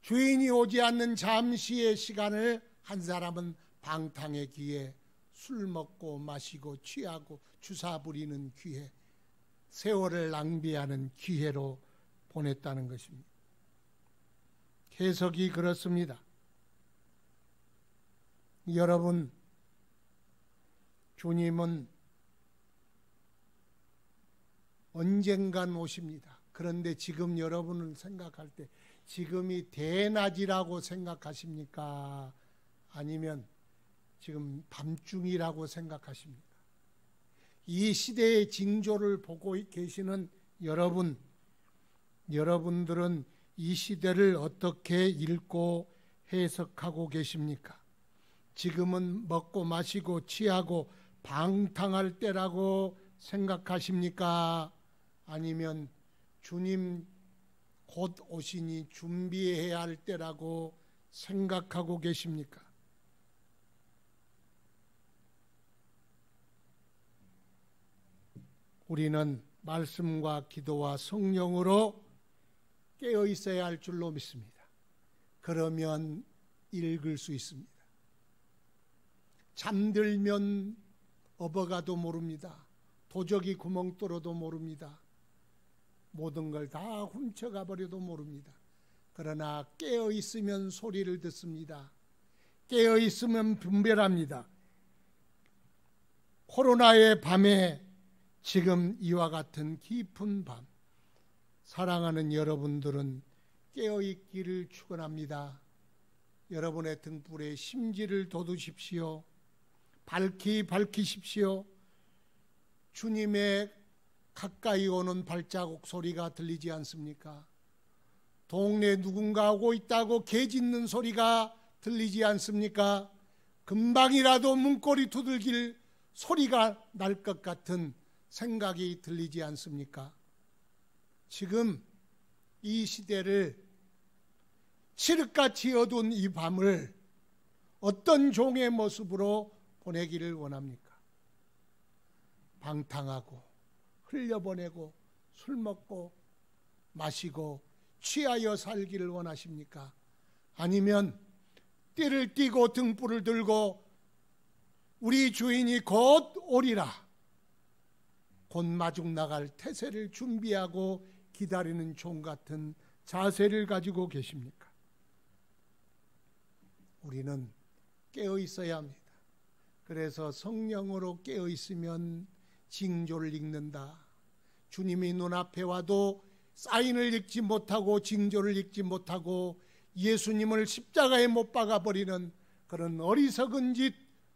주인이 오지 않는 잠시의 시간을 한 사람은 방탕의 기회, 술 먹고 마시고 취하고 주사 부리는 기회, 세월을 낭비하는 기회로 보냈다는 것입니다. 해석이 그렇습니다. 여러분, 주님은 언젠간 오십니다. 그런데 지금 여러분을 생각할 때 지금이 대낮이라고 생각하십니까? 아니면 지금 밤중이라고 생각하십니까? 이 시대의 징조를 보고 계시는 여러분들은 이 시대를 어떻게 읽고 해석하고 계십니까? 지금은 먹고 마시고 취하고 방탕할 때라고 생각하십니까? 아니면 주님 곧 오시니 준비해야 할 때라고 생각하고 계십니까? 우리는 말씀과 기도와 성령으로 깨어 있어야 할 줄로 믿습니다. 그러면 읽을 수 있습니다. 잠들면 업어가도 모릅니다. 도적이 구멍 뚫어도 모릅니다. 모든 걸 다 훔쳐가 버려도 모릅니다. 그러나 깨어 있으면 소리를 듣습니다. 깨어 있으면 분별합니다. 코로나의 밤에 지금 이와 같은 깊은 밤, 사랑하는 여러분들은 깨어 있기를 축원합니다. 여러분의 등불에 심지를 돋우십시오. 밝히십시오. 주님의 가까이 오는 발자국 소리가 들리지 않습니까? 동네 누군가 오고 있다고 개 짖는 소리가 들리지 않습니까? 금방이라도 문고리 두들길 소리가 날 것 같은 생각이 들리지 않습니까? 지금 이 시대를 칠흑같이 어두운 이 밤을 어떤 종의 모습으로 보내기를 원합니까? 방탕하고 흘려보내고 술 먹고 마시고 취하여 살기를 원하십니까? 아니면 띠를 띠고 등불을 들고 우리 주인이 곧 오리라 곧 마중 나갈 태세를 준비하고 기다리는 종 같은 자세를 가지고 계십니까? 우리는 깨어 있어야 합니다. 그래서 성령으로 깨어 있으면 징조를 읽는다. 주님이 눈앞에 와도 사인을 읽지 못하고 징조를 읽지 못하고 예수님을 십자가에 못 박아버리는 그런 어리석은 짓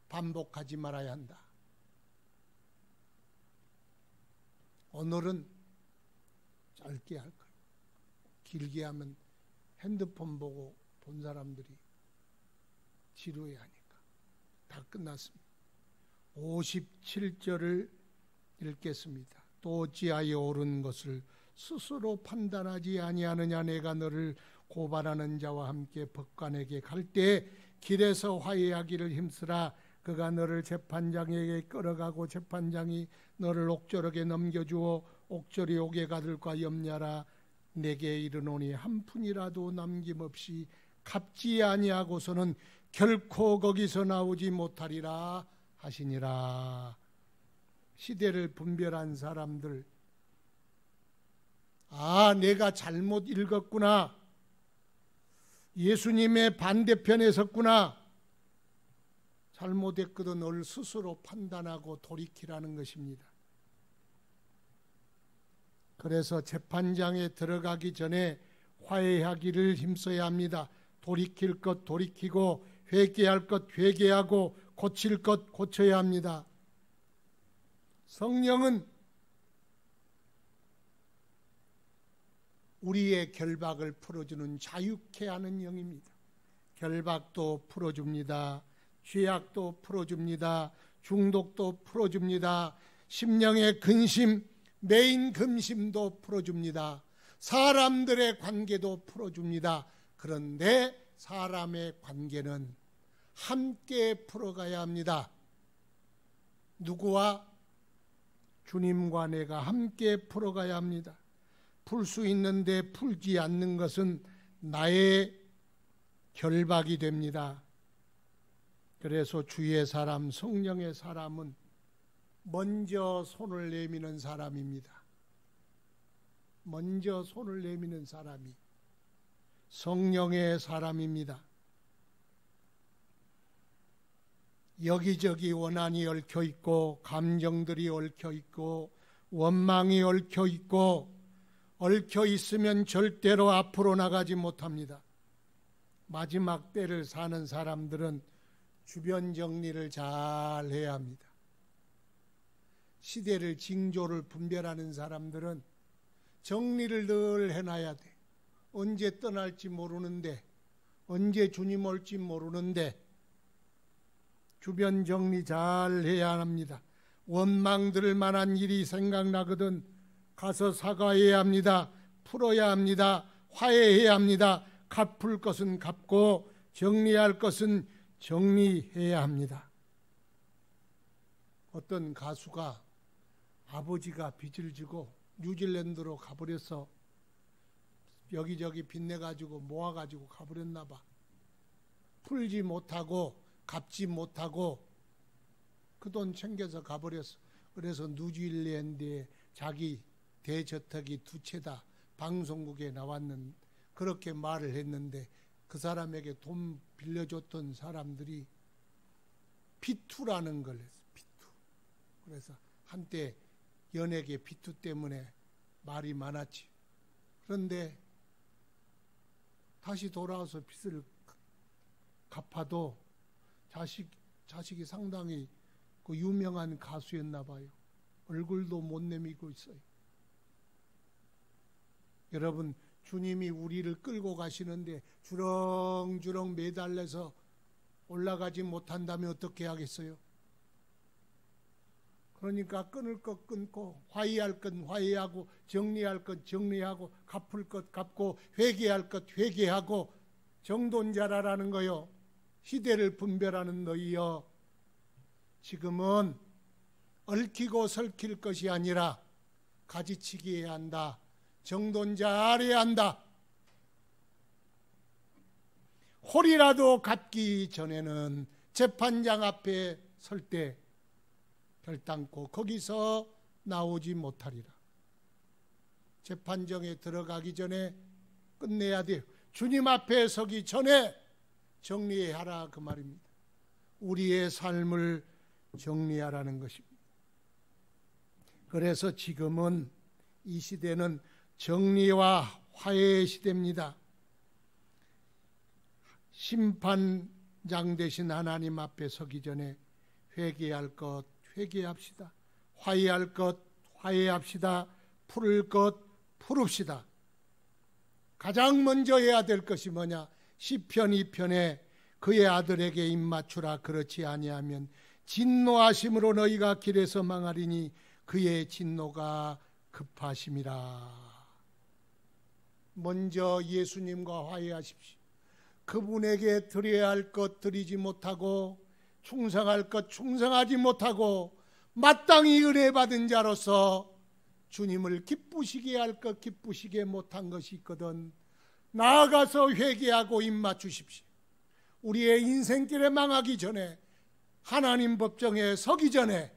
반복하지 말아야 한다. 오늘은 짧게 할 거예요. 길게 하면 핸드폰 보고 본 사람들이 지루해하니까. 다 끝났습니다. 57절을 읽겠습니다. 또 어찌하여 옳은 것을 스스로 판단하지 아니하느냐. 내가 너를 고발하는 자와 함께 법관에게 갈 때 길에서 화해하기를 힘쓰라. 그가 너를 재판장에게 끌어가고 재판장이 너를 옥졸에게 넘겨주어 옥졸이 옥에 가둘까 염려하라. 내게 이르노니 한 푼이라도 남김없이 갚지 아니하고서는 결코 거기서 나오지 못하리라 하시니라. 시대를 분별한 사람들, 아, 내가 잘못 읽었구나, 예수님의 반대편에 섰구나, 잘못했거든 을 스스로 판단하고 돌이키라는 것입니다. 그래서 재판장에 들어가기 전에 화해하기를 힘써야 합니다. 돌이킬 것 돌이키고 회개할 것 회개하고 고칠 것 고쳐야 합니다. 성령은 우리의 결박을 풀어주는 자유케 하는 영입니다. 결박도 풀어줍니다. 죄악도 풀어줍니다. 중독도 풀어줍니다. 심령의 근심, 매인 금심도 풀어줍니다. 사람들의 관계도 풀어줍니다. 그런데 사람의 관계는 함께 풀어가야 합니다. 누구와? 주님과 내가 함께 풀어가야 합니다. 풀 수 있는데 풀지 않는 것은 나의 결박이 됩니다. 그래서 주의 사람, 성령의 사람은 먼저 손을 내미는 사람입니다. 먼저 손을 내미는 사람이 성령의 사람입니다. 여기저기 원한이 얽혀 있고 감정들이 얽혀 있고 원망이 얽혀 있고 얽혀 있으면 절대로 앞으로 나가지 못합니다. 마지막 때를 사는 사람들은 주변 정리를 잘 해야 합니다. 시대를 징조를 분별하는 사람들은 정리를 늘 해놔야 돼. 언제 떠날지 모르는데, 언제 주님 올지 모르는데 주변 정리 잘 해야 합니다. 원망 들을 만한 일이 생각나거든 가서 사과해야 합니다. 풀어야 합니다. 화해해야 합니다. 갚을 것은 갚고 정리할 것은 정리해야 합니다. 어떤 가수가 아버지가 빚을 지고 뉴질랜드로 가버려서 여기저기 빚내가지고 모아가지고 가버렸나 봐. 풀지 못하고 갚지 못하고 그 돈 챙겨서 가버렸어. 그래서 뉴질랜드에 자기 대저택이 2채다 방송국에 나왔는 그렇게 말을 했는데 그 사람에게 돈 빌려줬던 사람들이 비투라는 걸 했어. 비투. 그래서 한때 연예계 비투 때문에 말이 많았지. 그런데 다시 돌아와서 빚을 갚아도 자식이 상당히 그 유명한 가수였나 봐요. 얼굴도 못 내미고 있어요. 여러분, 주님이 우리를 끌고 가시는데 주렁주렁 매달려서 올라가지 못한다면 어떻게 하겠어요? 그러니까 끊을 것 끊고, 화해할 것 화해하고, 정리할 것 정리하고, 갚을 것 갚고, 회개할 것 회개하고, 정돈자라라는 거요. 시대를 분별하는 너희여, 지금은 얽히고 설킬 것이 아니라 가지치기 해야 한다. 정돈자해야 한다. 홀이라도 갚기 전에는 재판장 앞에 설 때 결단코 거기서 나오지 못하리라. 재판정에 들어가기 전에 끝내야 돼요. 주님 앞에 서기 전에 정리해야 하라, 그 말입니다. 우리의 삶을 정리하라는 것입니다. 그래서 지금은 이 시대는 정리와 화해의 시대입니다. 심판장 되신 하나님 앞에 서기 전에 회개할 것 회개합시다. 화해할 것 화해합시다. 풀을 것 풀읍시다. 가장 먼저 해야 될 것이 뭐냐? 시편 2편에 그의 아들에게 입맞추라. 그렇지 아니하면 진노하심으로 너희가 길에서 망하리니 그의 진노가 급하심이라. 먼저 예수님과 화해하십시오. 그분에게 드려야 할 것 드리지 못하고, 충성할 것 충성하지 못하고, 마땅히 은혜 받은 자로서 주님을 기쁘시게 할 것 기쁘시게 못한 것이 있거든. 나아가서 회개하고 입맞추십시오. 우리의 인생길에 망하기 전에, 하나님 법정에 서기 전에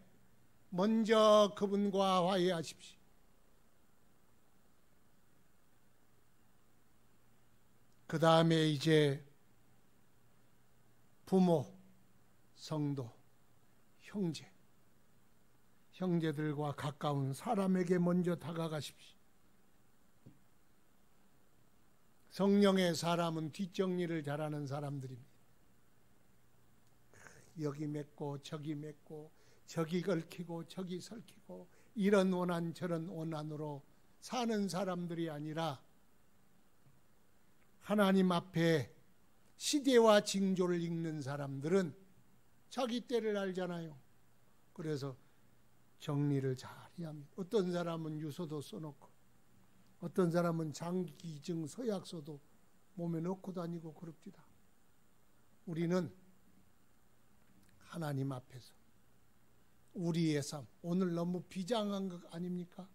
먼저 그분과 화해하십시오. 그 다음에 이제 부모, 성도, 형제들과 가까운 사람에게 먼저 다가가십시오. 성령의 사람은 뒷정리를 잘하는 사람들입니다. 여기 맺고 저기 맺고, 저기 걸키고 저기 설키고, 이런 원한 저런 원한으로 사는 사람들이 아니라 하나님 앞에 시대와 징조를 읽는 사람들은 자기 때를 알잖아요. 그래서 정리를 잘 해야 합니다. 어떤 사람은 유서도 써놓고, 어떤 사람은 장기증 서약서도 몸에 넣고 다니고 그럽디다. 우리는 하나님 앞에서 우리의 삶, 오늘 너무 비장한 것 아닙니까?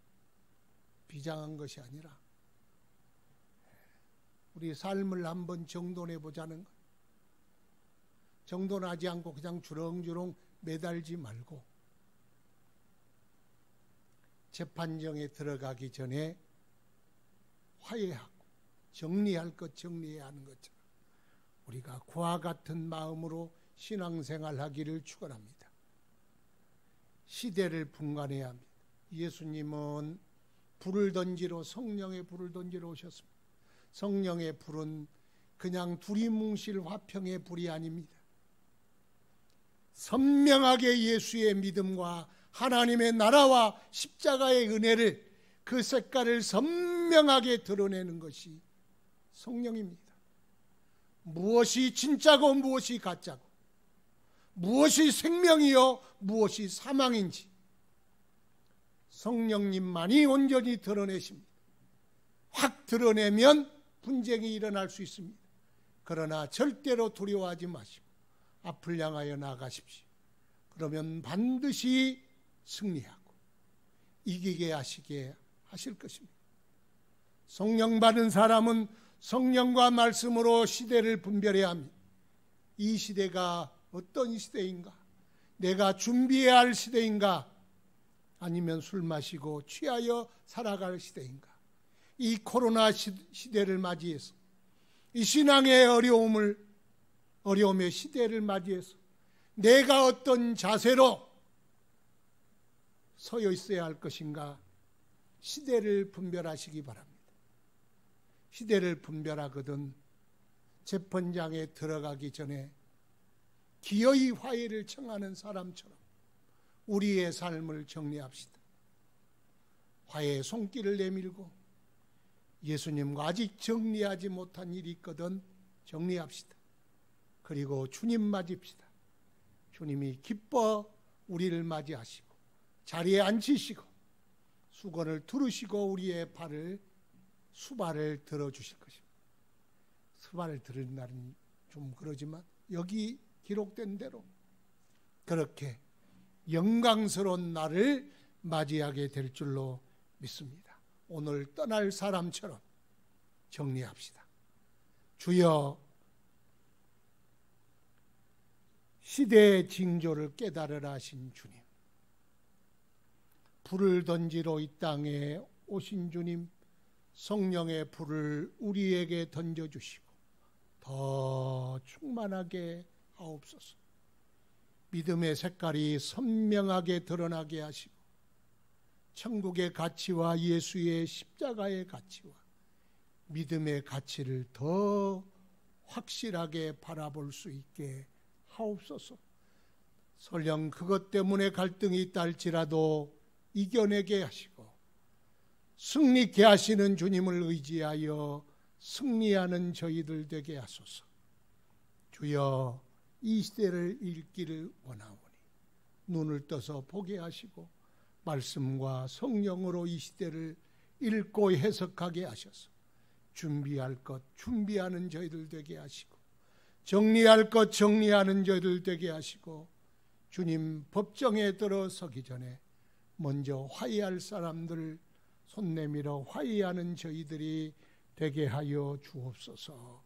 비장한 것이 아니라 우리 삶을 한번 정돈해 보자는 것. 정돈하지 않고 그냥 주렁주렁 매달지 말고, 재판정에 들어가기 전에 화해하고 정리할 것 정리해야 하는 것처럼 우리가 그와 같은 마음으로 신앙생활하기를 축원합니다. 시대를 분간해야 합니다. 예수님은 불을 던지러, 성령의 불을 던지러 오셨습니다. 성령의 불은 그냥 두리뭉실 화평의 불이 아닙니다. 선명하게 예수의 믿음과 하나님의 나라와 십자가의 은혜를, 그 색깔을 선명하게 드러내는 것이 성령입니다. 무엇이 진짜고 무엇이 가짜고, 무엇이 생명이요 무엇이 사망인지 성령님만이 온전히 드러내십니다. 확 드러내면 분쟁이 일어날 수 있습니다. 그러나 절대로 두려워하지 마시고 앞을 향하여 나가십시오. 그러면 반드시 승리하고 이기게 하시게 하실 것입니다. 성령 받은 사람은 성령과 말씀으로 시대를 분별해야 합니다. 이 시대가 어떤 시대인가? 내가 준비해야 할 시대인가? 아니면 술 마시고 취하여 살아갈 시대인가? 이 코로나 시대를 맞이해서, 이 신앙의 어려움의 시대를 맞이해서 내가 어떤 자세로 서여 있어야 할 것인가? 시대를 분별하시기 바랍니다. 시대를 분별하거든 재판장에 들어가기 전에 기어이 화해를 청하는 사람처럼 우리의 삶을 정리합시다. 화해의 손길을 내밀고 예수님과 아직 정리하지 못한 일이 있거든 정리합시다. 그리고 주님 맞읍시다. 주님이 기뻐 우리를 맞이하시고 자리에 앉히시고 수건을 두르시고 우리의 수발을 들어주실 것입니다. 수발을 들은 날은 좀 그러지만 여기 기록된 대로 그렇게 영광스러운 날을 맞이하게 될 줄로 믿습니다. 오늘 떠날 사람처럼 정리합시다. 주여, 시대의 징조를 깨달으라 하신 주님, 불을 던지러 이 땅에 오신 주님, 성령의 불을 우리에게 던져주시고 더 충만하게 하옵소서. 믿음의 색깔이 선명하게 드러나게 하시고 천국의 가치와 예수의 십자가의 가치와 믿음의 가치를 더 확실하게 바라볼 수 있게 하옵소서. 설령 그것 때문에 갈등이 있다 할지라도 이겨내게 하시고 승리케 하시는 주님을 의지하여 승리하는 저희들 되게 하소서. 주여, 이 시대를 읽기를 원하오니 눈을 떠서 보게 하시고 말씀과 성령으로 이 시대를 읽고 해석하게 하셔서 준비할 것 준비하는 저희들 되게 하시고 정리할 것 정리하는 저희들 되게 하시고 주님 법정에 들어서기 전에 먼저 화해할 사람들 손 내밀어 화해하는 저희들이 되게 하여 주옵소서.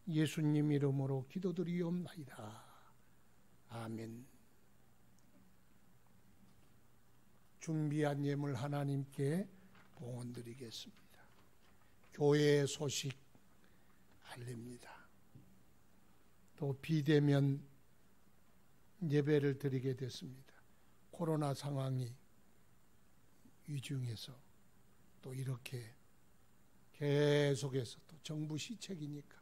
예수님 이름으로 기도드리옵나이다. 아멘. 준비한 예물 하나님께 봉헌드리겠습니다. 교회의 소식 알립니다. 또 비대면 예배를 드리게 됐습니다. 코로나 상황이 위중해서 또 이렇게 계속해서 또 정부 시책이니까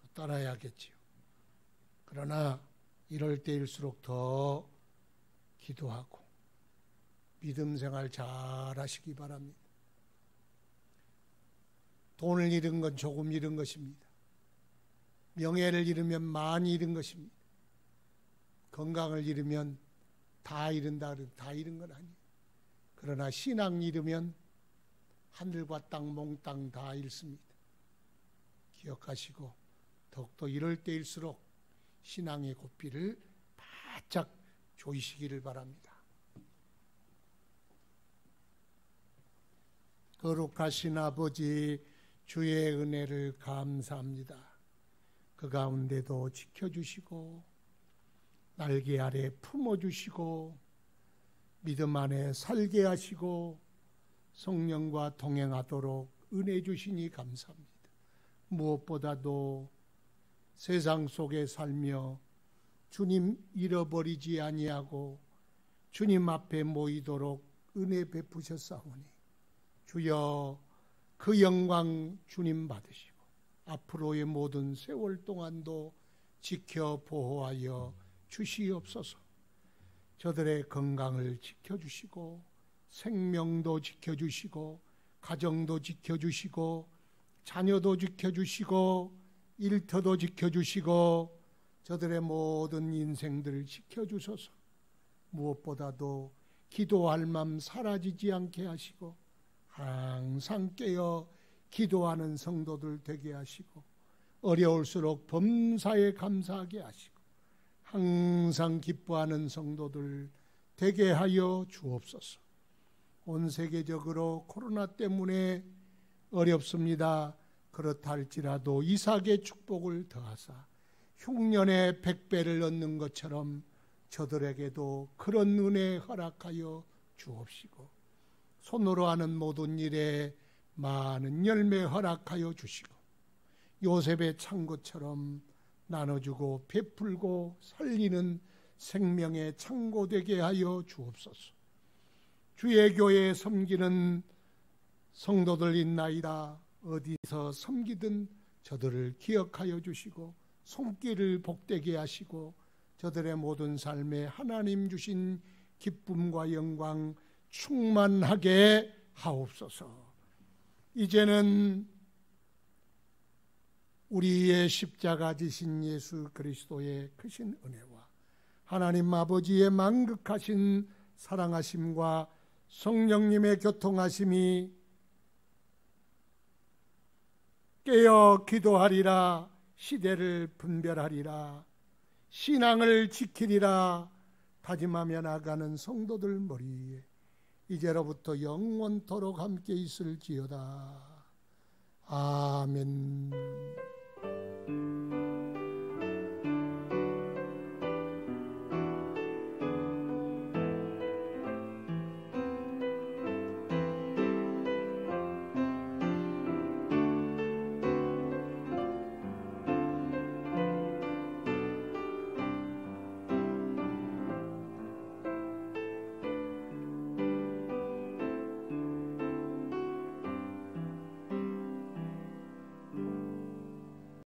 또 따라야겠지요. 그러나 이럴 때일수록 더 기도하고 믿음 생활 잘 하시기 바랍니다. 돈을 잃은 건 조금 잃은 것입니다. 명예를 잃으면 많이 잃은 것입니다. 건강을 잃으면 다 잃은다 그러면 다 잃은 건 아니에요. 그러나 신앙 잃으면 하늘과 땅 몽땅 다 잃습니다. 기억하시고 더욱더 이럴 때일수록 신앙의 고삐를 바짝 조이시기를 바랍니다. 거룩하신 아버지, 주의 은혜를 감사합니다. 그 가운데도 지켜주시고 날개 아래 품어주시고 믿음 안에 살게 하시고 성령과 동행하도록 은혜 주시니 감사합니다. 무엇보다도 세상 속에 살며 주님 잃어버리지 아니하고 주님 앞에 모이도록 은혜 베푸셨사오니 주여, 그 영광 주님 받으시고 앞으로의 모든 세월 동안도 지켜 보호하여 주시옵소서. 저들의 건강을 지켜주시고 생명도 지켜주시고 가정도 지켜주시고 자녀도 지켜주시고 일터도 지켜주시고 저들의 모든 인생들을 지켜주소서. 무엇보다도 기도할 맘 사라지지 않게 하시고 항상 깨어 기도하는 성도들 되게 하시고 어려울수록 범사에 감사하게 하시고 항상 기뻐하는 성도들 되게 하여 주옵소서. 온 세계적으로 코로나 때문에 어렵습니다. 그렇다 할지라도 이삭의 축복을 더하사 흉년에 100배를 얻는 것처럼 저들에게도 그런 은혜 허락하여 주옵시고 손으로 하는 모든 일에 많은 열매 허락하여 주시고 요셉의 창고처럼 나눠주고 베풀고 살리는 생명의 창고 되게 하여 주옵소서. 주의 교회에 섬기는 성도들 있나이다. 어디서 섬기든 저들을 기억하여 주시고 손길을 복되게 하시고 저들의 모든 삶에 하나님 주신 기쁨과 영광 충만하게 하옵소서. 이제는 우리의 십자가 지신 예수 그리스도의 크신 은혜와 하나님 아버지의 만극하신 사랑하심과 성령님의 교통하심이 깨어 기도하리라, 시대를 분별하리라, 신앙을 지키리라 다짐하며 나가는 성도들 머리에 이제로부터 영원토록 함께 있을지어다. 아멘.